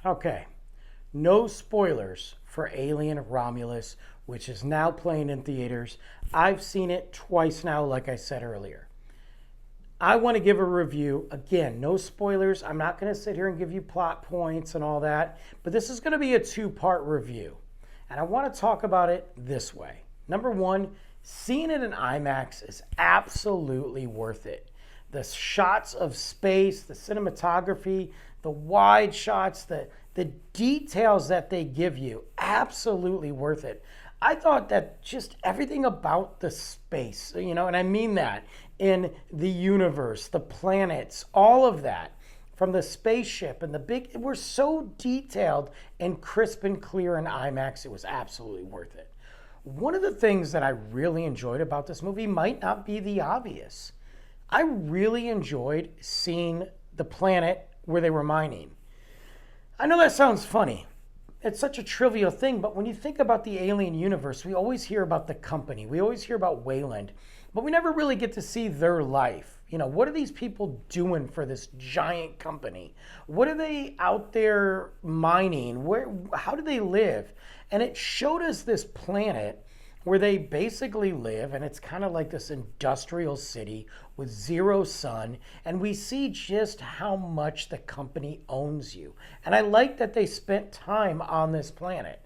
Okay, no spoilers for Alien Romulus, which is now playing in theaters. I've seen it twice now, like I said earlier. I want to give a review. Again, no spoilers. I'm not going to sit here and give you plot points and all that, but this is going to be a two-part review. And I want to talk about it this way. Number one, seeing it in IMAX is absolutely worth it. The shots of space, the cinematography, the wide shots, the details that they give you, absolutely worth it. I thought that just everything about the space, and I mean that in the universe, the planets, all of that, from the spaceship and the big, were so detailed and crisp and clear in IMAX, it was absolutely worth it. One of the things that I really enjoyed about this movie might not be the obvious. I really enjoyed seeing the planet where they were mining. I know that sounds funny. It's such a trivial thing, but when you think about the alien universe, we always hear about the company. We always hear about Wayland, but we never really get to see their life. What are these people doing for this giant company? What are they out there mining? How do they live? And it showed us this planet where they basically live, and it's kind of like this industrial city with zero sun, and we see just how much the company owns you. And I like that they spent time on this planet.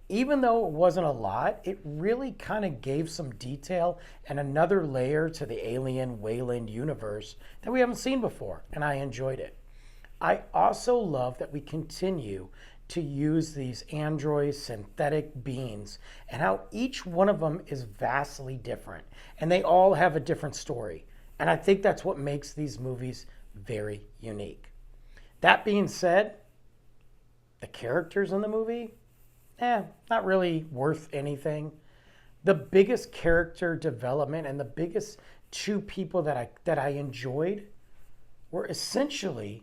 Even though it wasn't a lot, it really kind of gave some detail and another layer to the alien Wayland universe that we haven't seen before, and I enjoyed it. I also love that we continue to use these android synthetic beings and how each one of them is vastly different and they all have a different story. And I think that's what makes these movies very unique. That being said, the characters in the movie, not really worth anything. The biggest character development and the biggest two people that I enjoyed were essentially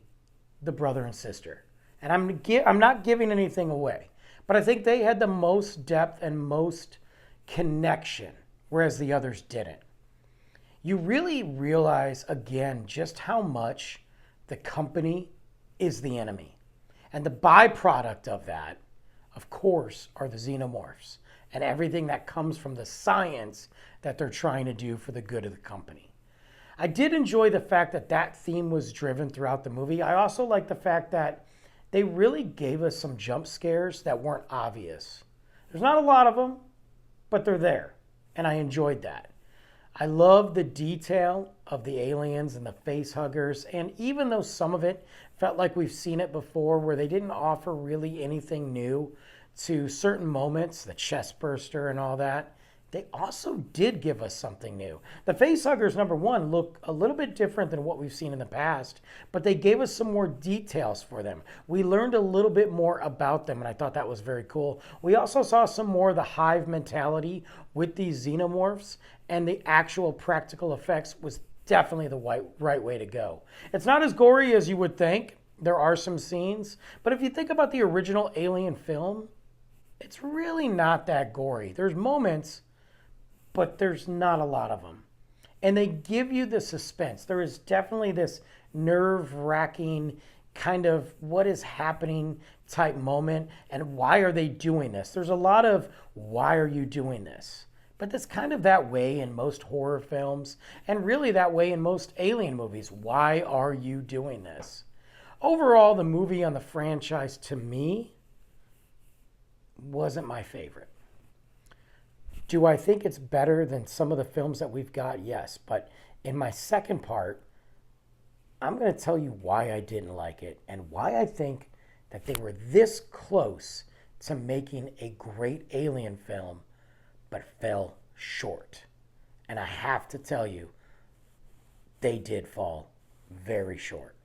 the brother and sister. And I'm not giving anything away, but I think they had the most depth and most connection, whereas the others didn't. You really realize again just how much the company is the enemy. And the byproduct of that, of course, are the xenomorphs and everything that comes from the science that they're trying to do for the good of the company. I did enjoy the fact that that theme was driven throughout the movie. I also like the fact that they really gave us some jump scares that weren't obvious. There's not a lot of them, but they're there, and I enjoyed that. I love the detail of the aliens and the face huggers, and even though some of it felt like we've seen it before, where they didn't offer really anything new to certain moments, the chest burster and all that, they also did give us something new. The facehuggers, number one, look a little bit different than what we've seen in the past, but they gave us some more details for them. We learned a little bit more about them, and I thought that was very cool. We also saw some more of the hive mentality with these xenomorphs, and the actual practical effects was definitely the right way to go. It's not as gory as you would think. There are some scenes, but if you think about the original Alien film, it's really not that gory. There's moments, but there's not a lot of them. And they give you the suspense. There is definitely this nerve-wracking kind of what is happening type moment, and why are they doing this? There's a lot of why are you doing this? But that's kind of that way in most horror films, and really that way in most alien movies. Why are you doing this? Overall, the movie on the franchise, to me, wasn't my favorite. Do I think it's better than some of the films that we've got? Yes. But in my second part, I'm going to tell you why I didn't like it and why I think that they were this close to making a great alien film, but fell short. And I have to tell you, they did fall very short.